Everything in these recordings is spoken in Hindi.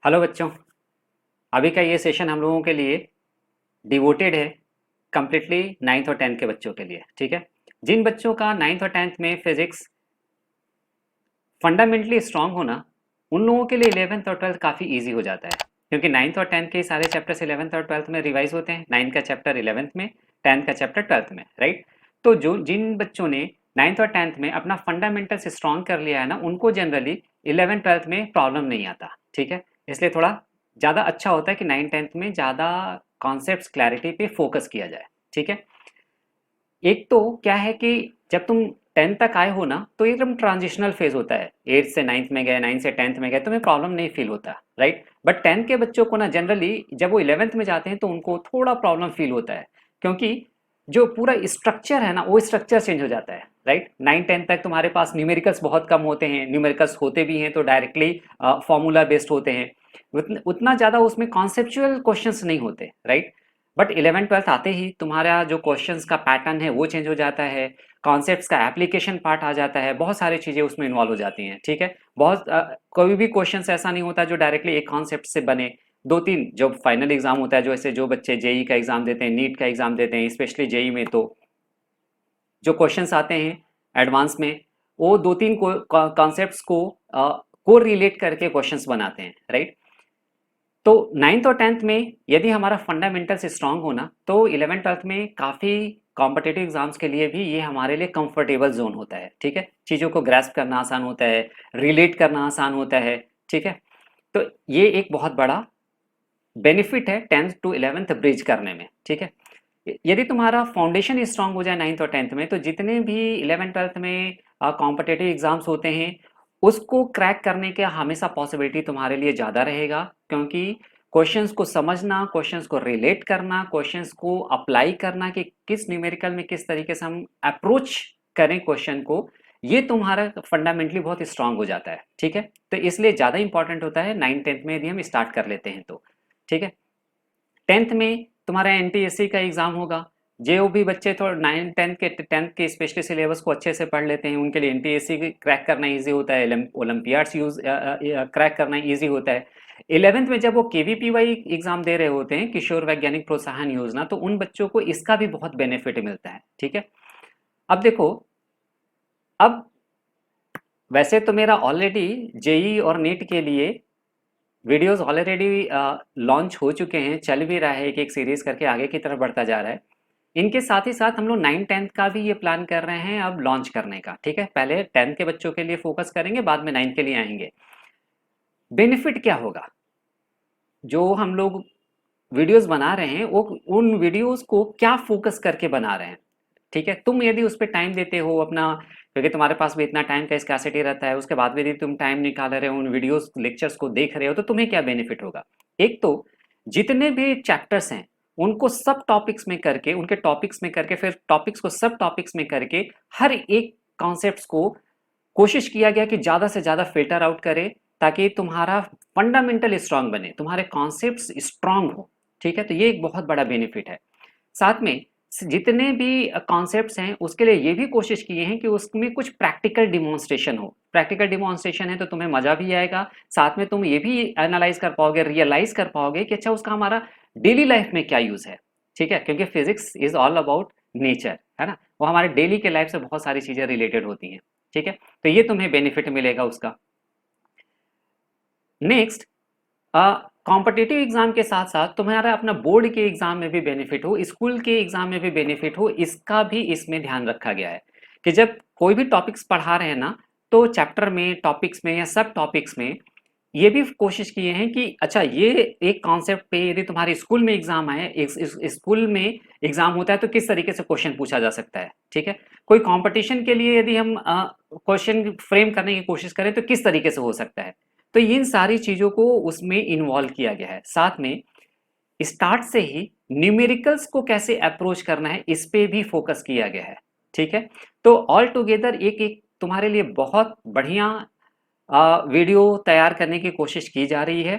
हेलो बच्चों। अभी का ये सेशन हम लोगों के लिए डिवोटेड है कम्प्लीटली नाइन्थ और टेंथ के बच्चों के लिए। ठीक है, जिन बच्चों का नाइन्थ और टेंथ में फिजिक्स फंडामेंटली स्ट्रांग होना, उन लोगों के लिए इलेवेंथ और ट्वेल्थ काफ़ी ईजी हो जाता है, क्योंकि नाइन्थ और टेंथ के सारे चैप्टर्स इलेवेंथ और ट्वेल्थ में रिवाइज होते हैं। नाइन्थ का चैप्टर इलेवेंथ में, टेंथ का चैप्टर ट्वेल्थ में, राइट। तो जो जिन बच्चों ने नाइन्थ और टेंथ में अपना फंडामेंटल्स स्ट्रांग कर लिया है ना, उनको जनरली इलेवेंथ ट्वेल्थ में प्रॉब्लम नहीं आता। ठीक है, इसलिए थोड़ा ज़्यादा अच्छा होता है कि नाइन टेंथ में ज़्यादा कॉन्सेप्ट्स क्लैरिटी पे फोकस किया जाए। ठीक है, एक तो क्या है कि जब तुम टेंथ तक आए हो ना, तो एकदम ट्रांजिशनल फेज होता है। एट्थ से नाइन्थ में गए, नाइन्थ से टेंथ में गए, तुम्हें प्रॉब्लम नहीं फील होता, राइट। बट टेंथ के बच्चों को ना जनरली जब वो इलेवेंथ में जाते हैं तो उनको थोड़ा प्रॉब्लम फील होता है, क्योंकि जो पूरा स्ट्रक्चर है ना, वो स्ट्रक्चर चेंज हो जाता है, राइट। नाइन टेंथ तक तुम्हारे पास न्यूमेरिकल्स बहुत कम होते हैं, न्यूमेरिकल्स होते भी हैं तो डायरेक्टली फॉर्मूला बेस्ड होते हैं। उतना ज़्यादा उसमें कॉन्सेप्चुअल क्वेश्चंस नहीं होते, राइट। बट इलेवन ट्वेल्थ आते ही तुम्हारा जो क्वेश्चंस का पैटर्न है वो चेंज हो जाता है, कॉन्सेप्ट्स का एप्लीकेशन पार्ट आ जाता है, बहुत सारी चीज़ें उसमें इन्वॉल्व हो जाती हैं। ठीक है, बहुत कोई भी क्वेश्चंस ऐसा नहीं होता जो डायरेक्टली एक कॉन्सेप्ट से बने। दो तीन जो फाइनल एग्जाम होता है, जो ऐसे जो बच्चे जेई का एग्जाम देते हैं, नीट का एग्जाम देते हैं, स्पेशली जेई में, तो जो क्वेश्चंस आते हैं एडवांस में, वो दो तीन कॉन्सेप्ट्स को को रिलेट करके क्वेश्चंस बनाते हैं, राइट। तो नाइन्थ और टेंथ में यदि हमारा फंडामेंटल्स स्ट्रांग होना, तो इलेवन ट्वेल्थ में काफ़ी कॉम्पिटेटिव एग्जाम्स के लिए भी ये हमारे लिए कंफर्टेबल जोन होता है। ठीक है, चीज़ों को ग्रैस्प करना आसान होता है, रिलेट करना आसान होता है। ठीक है, तो ये एक बहुत बड़ा बेनिफिट है टेंथ टू इलेवेंथ ब्रिज करने में। ठीक है, यदि तुम्हारा फाउंडेशन स्ट्रांग हो जाए नाइन्थ और टेंथ में, तो जितने भी इलेवन ट्वेल्थ में कॉम्पिटेटिव एग्जाम्स होते हैं, उसको क्रैक करने का हमेशा पॉसिबिलिटी तुम्हारे लिए ज़्यादा रहेगा, क्योंकि क्वेश्चंस को समझना, क्वेश्चंस को रिलेट करना, क्वेश्चंस को अप्लाई करना कि किस न्यूमेरिकल में किस तरीके से हम अप्रोच करें क्वेश्चन को, ये तुम्हारा फंडामेंटली बहुत स्ट्रांग हो जाता है। ठीक है, तो इसलिए ज़्यादा इंपॉर्टेंट होता है नाइन टेंथ में यदि हम स्टार्ट कर लेते हैं तो। ठीक है, टेंथ में तुम्हारा एनटीएससी का एग्जाम होगा। जो भी बच्चे थोड़ा नाइन टेंथ के स्पेशली सिलेबस को अच्छे से पढ़ लेते हैं, उनके लिए एनटीएससी क्रैक करना इजी होता है, ओलंपियाड्स यूज क्रैक करना इजी होता है। इलेवेंथ में जब वो केवीपीवाई एग्जाम दे रहे होते हैं, किशोर वैज्ञानिक प्रोत्साहन योजना, तो उन बच्चों को इसका भी बहुत बेनिफिट मिलता है। ठीक है, अब देखो, अब वैसे तो मेरा ऑलरेडी जेई और नीट के लिए वीडियोस ऑलरेडी लॉन्च हो चुके हैं, चल भी रहा है, एक एक सीरीज करके आगे की तरफ बढ़ता जा रहा है। इनके साथ ही साथ हम लोग नाइन टेंथ का भी ये प्लान कर रहे हैं अब लॉन्च करने का। ठीक है, पहले टेंथ के बच्चों के लिए फोकस करेंगे, बाद में नाइन्थ के लिए आएंगे। बेनिफिट क्या होगा, जो हम लोग वीडियोस बना रहे हैं वो उन वीडियोस को क्या फोकस करके बना रहे हैं। ठीक है, तुम यदि उस पर टाइम देते हो अपना, क्योंकि तुम्हारे पास भी इतना टाइम का स्कैसिटी रहता है, उसके बाद भी यदि तुम टाइम निकाल रहे हो, उन वीडियोस लेक्चर्स को देख रहे हो, तो तुम्हें क्या बेनिफिट होगा। एक तो जितने भी चैप्टर्स हैं उनको सब टॉपिक्स में करके, उनके टॉपिक्स में करके, फिर टॉपिक्स को सब टॉपिक्स में करके, हर एक कॉन्सेप्ट्स को कोशिश किया गया कि ज़्यादा से ज़्यादा फिल्टर आउट करे, ताकि तुम्हारा फंडामेंटल स्ट्रांग बने, तुम्हारे कॉन्सेप्ट्स स्ट्रांग हो। ठीक है, तो ये एक बहुत बड़ा बेनिफिट है। साथ में जितने भी कॉन्सेप्ट्स हैं उसके लिए ये भी कोशिश किए हैं कि उसमें कुछ प्रैक्टिकल डिमॉन्स्ट्रेशन हो। प्रैक्टिकल डिमॉन्स्ट्रेशन है तो तुम्हें मजा भी आएगा, साथ में तुम ये भी एनालाइज कर पाओगे, रियलाइज कर पाओगे कि अच्छा उसका हमारा डेली लाइफ में क्या यूज है। ठीक है, क्योंकि physics is all about nature, है ना, वो हमारे डेली के लाइफ से बहुत सारी चीजें रिलेटेड होती हैं। ठीक है, तो ये तुम्हें बेनिफिट मिलेगा उसका। नेक्स्ट, कॉम्पिटिटिव एग्जाम के साथ साथ तुम्हारा अपना बोर्ड के एग्जाम में भी बेनिफिट हो, स्कूल के एग्जाम में भी बेनिफिट हो, इसका भी इसमें ध्यान रखा गया है कि जब कोई भी टॉपिक्स पढ़ा रहे हैं ना, तो चैप्टर में, टॉपिक्स में या सब टॉपिक्स में ये भी कोशिश किए हैं कि अच्छा ये एक कॉन्सेप्ट पे यदि तुम्हारे स्कूल में एग्जाम आए, स्कूल में एग्जाम होता है, तो किस तरीके से क्वेश्चन पूछा जा सकता है। ठीक है, कोई कंपटीशन के लिए यदि हम क्वेश्चन फ्रेम करने की कोशिश करें तो किस तरीके से हो सकता है। तो इन सारी चीजों को उसमें इन्वॉल्व किया गया है। साथ में स्टार्ट से ही न्यूमेरिकल्स को कैसे अप्रोच करना है, इस पे भी फोकस किया गया है। ठीक है, तो ऑल टुगेदर एक एक तुम्हारे लिए बहुत बढ़िया वीडियो तैयार करने की कोशिश की जा रही है।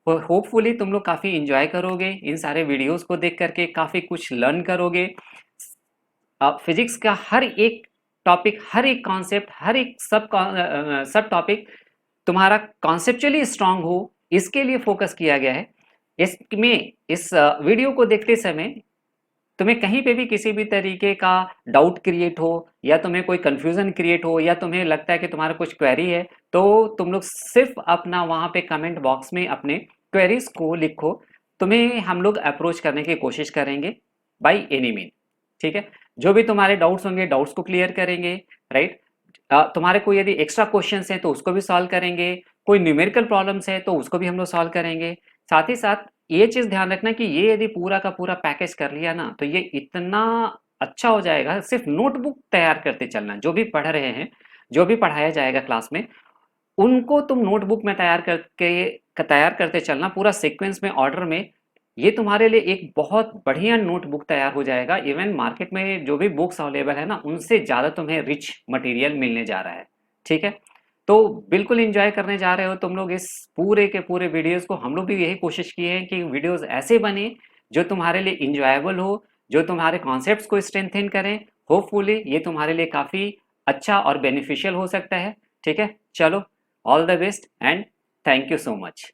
होपफुली तुम लोग काफ़ी इंजॉय करोगे, इन सारे वीडियोस को देख करके काफ़ी कुछ लर्न करोगे। फिजिक्स का हर एक टॉपिक, हर एक कॉन्सेप्ट, हर एक सब सब टॉपिक तुम्हारा कॉन्सेप्चुअली स्ट्रांग हो, इसके लिए फोकस किया गया है। इसमें इस वीडियो को देखते समय तुम्हें कहीं पे भी किसी भी तरीके का डाउट क्रिएट हो या तुम्हें कोई कंफ्यूजन क्रिएट हो या तुम्हें लगता है कि तुम्हारा कुछ क्वेरी है, तो तुम लोग सिर्फ अपना वहां पे कमेंट बॉक्स में अपने क्वेरीज को लिखो। तुम्हें हम लोग अप्रोच करने की कोशिश करेंगे बाय एनी मीन। ठीक है, जो भी तुम्हारे डाउट्स होंगे डाउट्स को क्लियर करेंगे। राइट, तुम्हारे कोई यदि एक्स्ट्रा क्वेश्चंस हैं तो उसको भी सॉल्व करेंगे, कोई न्यूमेरिकल प्रॉब्लम्स है तो उसको भी हम लोग सॉल्व करेंगे। साथ ही साथ ये चीज ध्यान रखना कि ये यदि पूरा का पूरा पैकेज कर लिया ना तो ये इतना अच्छा हो जाएगा। सिर्फ नोटबुक तैयार करते चलना, जो भी पढ़ रहे हैं, जो भी पढ़ाया जाएगा क्लास में, उनको तुम नोटबुक में तैयार करते चलना पूरा सीक्वेंस में, ऑर्डर में। ये तुम्हारे लिए एक बहुत बढ़िया नोटबुक तैयार हो जाएगा। इवन मार्केट में जो भी बुक्स अवेलेबल है ना, उनसे ज़्यादा तुम्हें रिच मटेरियल मिलने जा रहा है। ठीक है, तो बिल्कुल इंजॉय करने जा रहे हो तुम लोग इस पूरे के पूरे वीडियोस को। हम लोग भी यही कोशिश किए हैं कि वीडियोस ऐसे बने जो तुम्हारे लिए इंजॉयबल हो, जो तुम्हारे कॉन्सेप्ट्स को स्ट्रेंथन करें। होपफुली ये तुम्हारे लिए काफ़ी अच्छा और बेनिफिशियल हो सकता है। ठीक है, चलो, all the best and thank you so much.